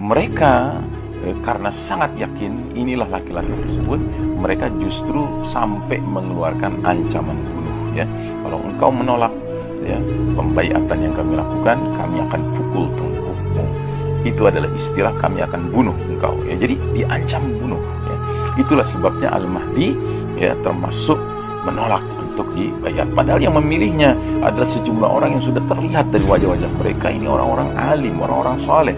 mereka karena sangat yakin inilah laki-laki tersebut, mereka justru sampai mengeluarkan ancaman bunuh, ya. Kalau engkau menolak, ya, pembaiatan yang kami lakukan, kami akan pukul tengkukmu. Itu adalah istilah kami akan bunuh engkau, ya. Jadi diancam bunuh, ya. Itulah sebabnya Al-Mahdi, ya, termasuk menolak untuk dibaiat. Padahal yang memilihnya adalah sejumlah orang yang sudah terlihat dari wajah-wajah mereka ini orang-orang alim, orang-orang saleh.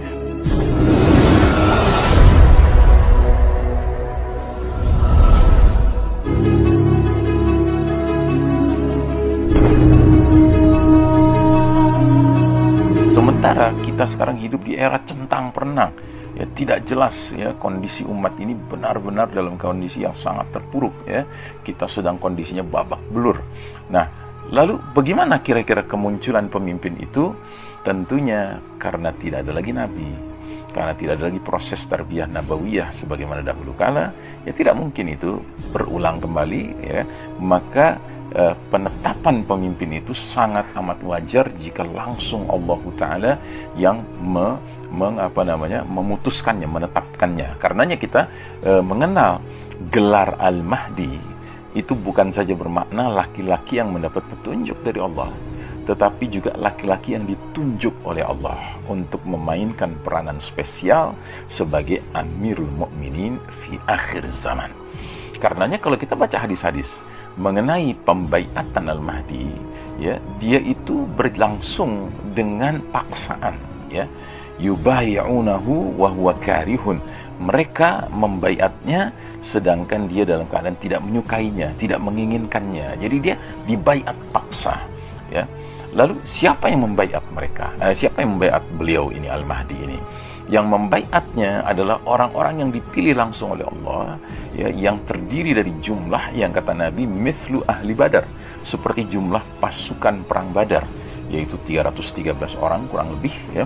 Sementara kita sekarang hidup di era centang perenang, ya, tidak jelas, ya, kondisi umat ini benar-benar dalam kondisi yang sangat terpuruk, ya. Kita sedang kondisinya babak belur. Nah, lalu bagaimana kira-kira kemunculan pemimpin itu? Tentunya karena tidak ada lagi nabi, karena tidak ada lagi proses tarbiyah nabawiyah sebagaimana dahulu kala, ya tidak mungkin itu berulang kembali, ya. Maka penetapan pemimpin itu sangat amat wajar jika langsung Allah Ta'ala yang memutuskannya, menetapkannya. Karenanya kita mengenal gelar Al-Mahdi itu bukan saja bermakna laki-laki yang mendapat petunjuk dari Allah, tetapi juga laki-laki yang ditunjuk oleh Allah untuk memainkan peranan spesial sebagai Amirul Mukminin fi akhir zaman. Karenanya kalau kita baca hadis-hadis mengenai pembaiatan Al-Mahdi, ya, dia itu berlangsung dengan paksaan, ya. Yubayi'unahu wa huwa karihun. Mereka membaiatnya sedangkan dia dalam keadaan tidak menyukainya, tidak menginginkannya. Jadi dia dibaiat paksa, ya. Lalu siapa yang membaiat mereka? Siapa yang membaiat beliau ini, Al-Mahdi ini? Yang membaiatnya adalah orang-orang yang dipilih langsung oleh Allah, ya, yang terdiri dari jumlah yang kata Nabi mithlu ahli Badar, seperti jumlah pasukan perang Badar, yaitu 313 orang kurang lebih, ya.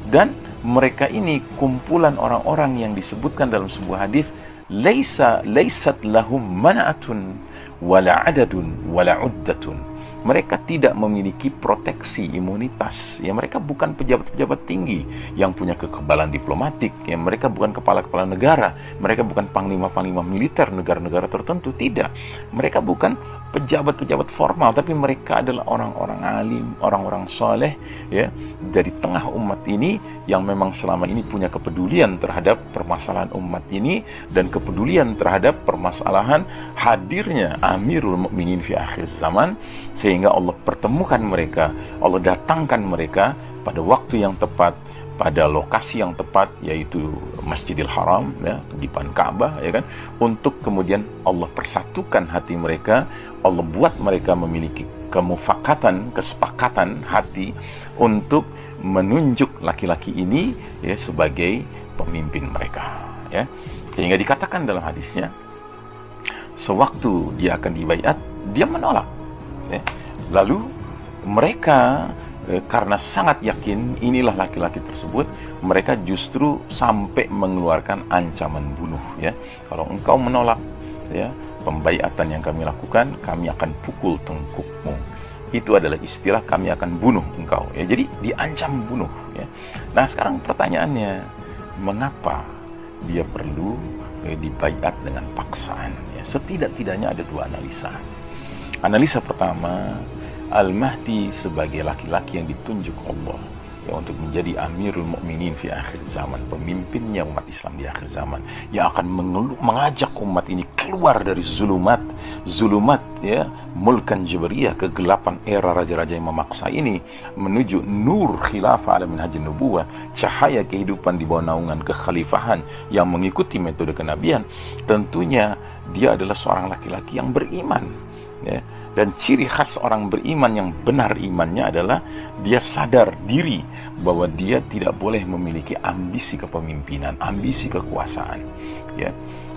Dan mereka ini kumpulan orang-orang yang disebutkan dalam sebuah hadis, laisat lahum mana'atun wala adadun wala uddatun. Mereka tidak memiliki proteksi imunitas, ya. Mereka bukan pejabat-pejabat tinggi yang punya kekebalan diplomatik, ya. Mereka bukan kepala-kepala negara, mereka bukan panglima-panglima militer negara-negara tertentu, tidak. Mereka bukan pejabat-pejabat formal, tapi mereka adalah orang-orang alim, orang-orang soleh, ya, dari tengah umat ini yang memang selama ini punya kepedulian terhadap permasalahan umat ini dan kepedulian terhadap permasalahan hadirnya Amirul Mukminin fi akhir zaman, sehingga Allah pertemukan mereka, Allah datangkan mereka pada waktu yang tepat, pada lokasi yang tepat, yaitu Masjidil Haram, ya, di depan Ka'bah, ya kan, untuk kemudian Allah persatukan hati mereka, Allah buat mereka memiliki kemufakatan, kesepakatan hati untuk menunjuk laki-laki ini, ya, sebagai pemimpin mereka, ya. Sehingga dikatakan dalam hadisnya, sewaktu dia akan dibaiat, dia menolak, ya. Lalu mereka karena sangat yakin inilah laki-laki tersebut, mereka justru sampai mengeluarkan ancaman bunuh, ya. Kalau engkau menolak, ya, pembaiatan yang kami lakukan, kami akan pukul tengkukmu. Itu adalah istilah kami akan bunuh engkau, ya. Jadi diancam bunuh, ya. Nah, sekarang pertanyaannya, mengapa dia perlu dibaiat dengan paksaan, ya? Setidak-tidaknya ada dua analisa. Analisa pertama, Al-Mahdi sebagai laki-laki yang ditunjuk Allah, ya, untuk menjadi Amirul Mukminin fi akhir zaman, pemimpinnya umat Islam di akhir zaman, yang akan mengajak umat ini keluar dari zulumat, ya, mulkan jabariyah, kegelapan era raja-raja yang memaksa ini, menuju nur khilafah ala minhajin nubuwah, cahaya kehidupan di bawah naungan kekhalifahan yang mengikuti metode kenabian. Tentunya dia adalah seorang laki-laki yang beriman, ya. Dan ciri khas orang beriman yang benar imannya adalah dia sadar diri bahwa dia tidak boleh memiliki ambisi kepemimpinan, ambisi kekuasaan, ya.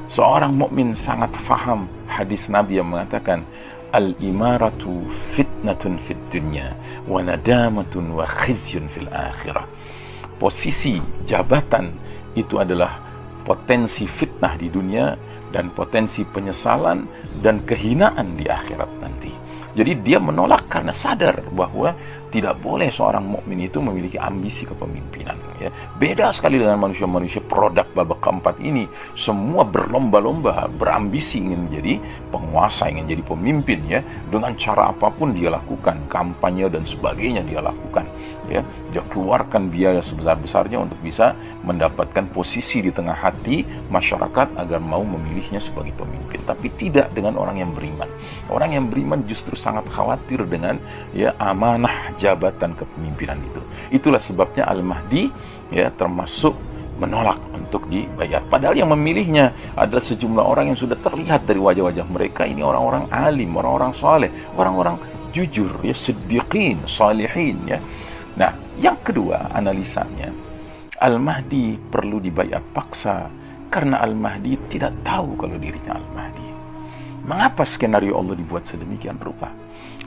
Seorang mukmin sangat faham hadis Nabi yang mengatakan, al-imaratu fitnatun fid dunya wa nadamatun wa khizyun fil akhirah. Posisi jabatan itu adalah potensi fitnah di dunia dan potensi penyesalan dan kehinaan di akhirat nanti. Jadi dia menolak karena sadar bahwa Tidak boleh seorang mukmin itu memiliki ambisi kepemimpinan, ya. Beda sekali dengan manusia-manusia produk babak keempat ini. Semua berlomba-lomba, berambisi ingin menjadi penguasa, ingin jadi pemimpin, ya. Dengan cara apapun dia lakukan, kampanye dan sebagainya dia lakukan, ya. Dia keluarkan biaya sebesar-besarnya untuk bisa mendapatkan posisi di tengah hati masyarakat agar mau memilihnya sebagai pemimpin. Tapi tidak dengan orang yang beriman. Orang yang beriman justru sangat khawatir dengan, ya, amanah jabatan kepemimpinan itu. Itulah sebabnya Al-Mahdi, ya, termasuk menolak untuk dibayar. Padahal yang memilihnya adalah sejumlah orang yang sudah terlihat dari wajah-wajah mereka ini orang-orang alim, orang-orang saleh, orang-orang jujur, ya, siddiqin, salihin, ya. Nah, yang kedua analisanya, Al-Mahdi perlu dibayar paksa karena Al-Mahdi tidak tahu kalau dirinya Al-Mahdi. Mengapa skenario Allah dibuat sedemikian rupa?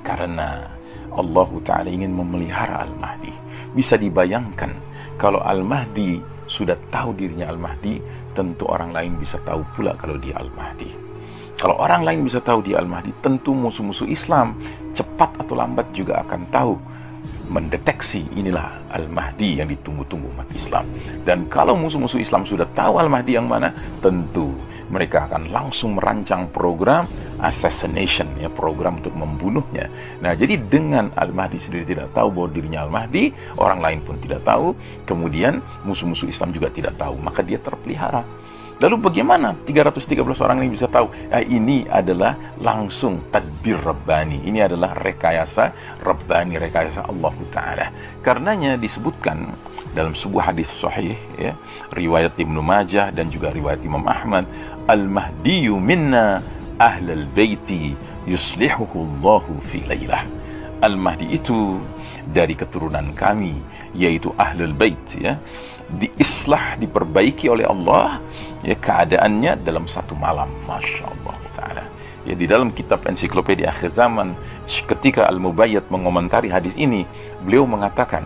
Karena Allah Ta'ala ingin memelihara Al-Mahdi. Bisa dibayangkan kalau Al-Mahdi sudah tahu dirinya Al-Mahdi, tentu orang lain bisa tahu pula kalau dia Al-Mahdi. Kalau orang lain bisa tahu dia Al-Mahdi, tentu musuh-musuh Islam cepat atau lambat juga akan tahu, mendeteksi inilah Al-Mahdi yang ditunggu-tunggu umat Islam. Dan kalau musuh-musuh Islam sudah tahu Al-Mahdi yang mana, tentu mereka akan langsung merancang program assassination, ya, program untuk membunuhnya. Nah, jadi dengan Al-Mahdi sendiri tidak tahu bahwa dirinya Al-Mahdi, orang lain pun tidak tahu, kemudian musuh-musuh Islam juga tidak tahu, maka dia terpelihara. Lalu bagaimana 313 orang ini bisa tahu? Ini adalah langsung tadbir Rabbani. Ini adalah rekayasa Rabbani, rekayasa Allah Ta'ala. Karenanya disebutkan dalam sebuah hadis sahih, ya, riwayat Ibnu Majah dan juga riwayat Imam Ahmad, Al-Mahdiyu minna ahlal baiti yuslihuhu Allahu fi laylah. Al-Mahdi itu dari keturunan kami, yaitu ahlul bait, ya, diislah, diperbaiki oleh Allah, ya, keadaannya dalam satu malam. Masya Allah Ta'ala. Ya, di dalam kitab ensiklopedia akhir zaman, ketika Al-Mubayyad mengomentari hadis ini, beliau mengatakan,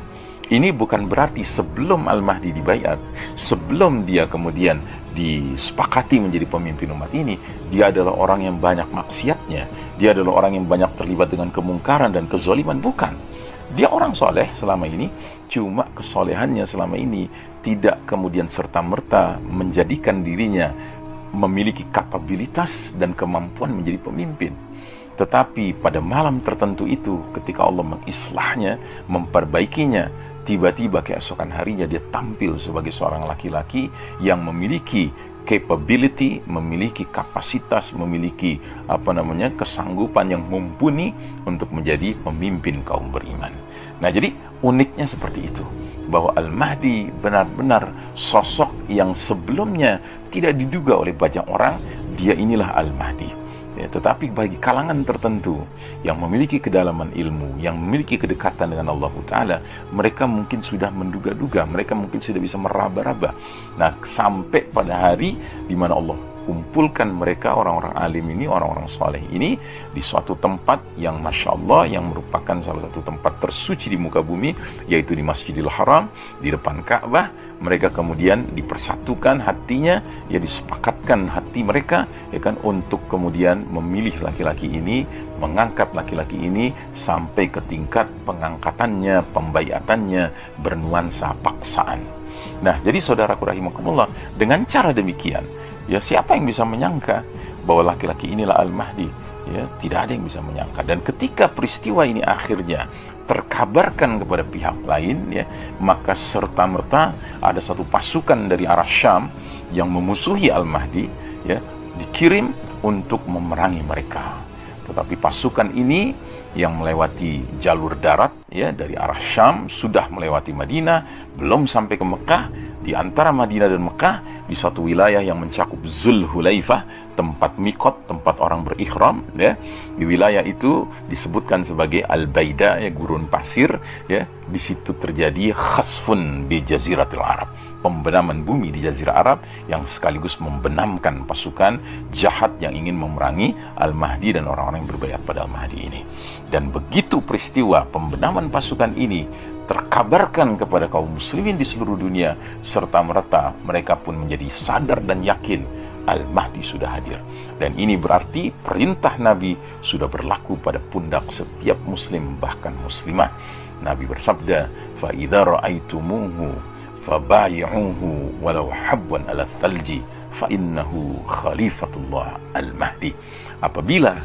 ini bukan berarti sebelum Al-Mahdi dibayar, sebelum dia kemudian disepakati menjadi pemimpin umat ini, dia adalah orang yang banyak maksiatnya, dia adalah orang yang banyak terlibat dengan kemungkaran dan kezaliman. Bukan. Dia orang soleh selama ini, cuma kesolehannya selama ini tidak kemudian serta-merta menjadikan dirinya memiliki kapabilitas dan kemampuan menjadi pemimpin. Tetapi pada malam tertentu itu, ketika Allah mengislahnya, memperbaikinya, tiba-tiba keesokan harinya dia tampil sebagai seorang laki-laki yang memiliki capability, memiliki kapasitas, memiliki kesanggupan yang mumpuni untuk menjadi pemimpin kaum beriman. Nah, jadi uniknya seperti itu, bahwa Al-Mahdi benar-benar sosok yang sebelumnya tidak diduga oleh banyak orang, dia inilah Al-Mahdi. Ya, tetapi bagi kalangan tertentu yang memiliki kedalaman ilmu, yang memiliki kedekatan dengan Allah Ta'ala, mereka mungkin sudah menduga-duga, mereka mungkin sudah bisa meraba-raba. Nah, sampai pada hari di mana Allah kumpulkan mereka, orang-orang alim ini, orang-orang soleh ini, di suatu tempat yang Masya Allah, yang merupakan salah satu tempat tersuci di muka bumi, yaitu di Masjidil Haram, di depan Ka'bah. Mereka kemudian dipersatukan hatinya, ya, disepakatkan hati mereka, ya kan, untuk kemudian memilih laki-laki ini, mengangkat laki-laki ini sampai ke tingkat pengangkatannya, pembaiatannya bernuansa paksaan. Nah, jadi saudaraku rahimakumullah, dengan cara demikian, ya, siapa yang bisa menyangka bahwa laki-laki inilah Al-Mahdi? Ya, tidak ada yang bisa menyangka. Dan ketika peristiwa ini akhirnya terkabarkan kepada pihak lain, ya, maka serta-merta ada satu pasukan dari arah Syam yang memusuhi Al-Mahdi, ya, dikirim untuk memerangi mereka. Tetapi pasukan ini yang melewati jalur darat, ya, dari arah Syam, sudah melewati Madinah, belum sampai ke Mekah. Di antara Madinah dan Mekah, di suatu wilayah yang mencakup Zulhulaifah, tempat mikot, tempat orang berikhram, ya. Di wilayah itu disebutkan sebagai Al-Baida, ya, gurun pasir, ya. Di situ terjadi khasfun di Jaziratil Arab, pembenaman bumi di Jazirah Arab, yang sekaligus membenamkan pasukan jahat yang ingin memerangi Al-Mahdi dan orang-orang yang berbaiat pada Al-Mahdi ini. Dan begitu peristiwa pembenaman pasukan ini terkabarkan kepada kaum muslimin di seluruh dunia, serta merta mereka pun menjadi sadar dan yakin Al-Mahdi sudah hadir. Dan ini berarti perintah Nabi sudah berlaku pada pundak setiap muslim, bahkan muslimah. Nabi bersabda, fa idza ra'aitumuhu fabayi'uhu walau habwan ala thalji fa innahu khalifatullah al-mahdi. Apabila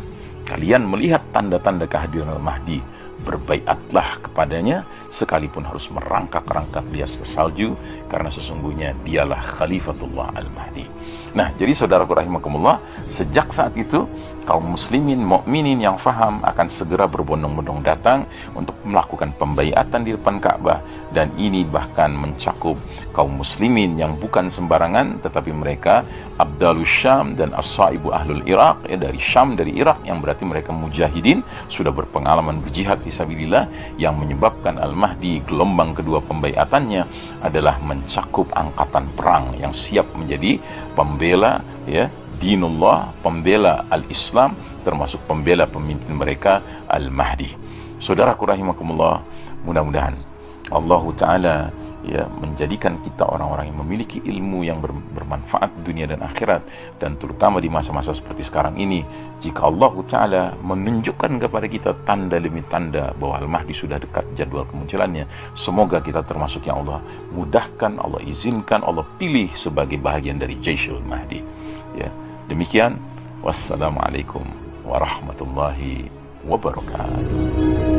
kalian melihat tanda-tanda kehadiran al-mahdi, berbaiatlah kepadanya sekalipun harus merangkak-rangkak di atas salju, karena sesungguhnya dialah khalifatullah al-mahdi. Nah, jadi saudaraku rahimakumullah, sejak saat itu kaum muslimin mukminin yang faham akan segera berbondong-bondong datang untuk melakukan pembaiatan di depan Ka'bah, dan ini bahkan mencakup kaum muslimin yang bukan sembarangan, tetapi mereka Abdalus Syam dan As-Saibu Ahlul Iraq, ya, dari Syam, dari Irak, yang berarti mereka mujahidin, sudah berpengalaman berjihad fisabilillah, yang menyebabkan Al-Mahdi gelombang kedua pembaiatannya adalah mencakup angkatan perang yang siap menjadi pembela, ya, dinullah, pembela al-Islam, termasuk pembela pemimpin mereka Al-Mahdi. Saudaraku rahimakumullah, mudah-mudahan Allah Ta'ala, ya, menjadikan kita orang-orang yang memiliki ilmu yang bermanfaat dunia dan akhirat, dan terutama di masa-masa seperti sekarang ini, jika Allah Ta'ala menunjukkan kepada kita tanda demi tanda bahwa Al-Mahdi sudah dekat jadwal kemunculannya, semoga kita termasuk yang Allah mudahkan, Allah izinkan, Allah pilih sebagai bahagian dari Jaisyul Mahdi. Ya, demikian. Wassalamualaikum warahmatullahi wabarakatuh.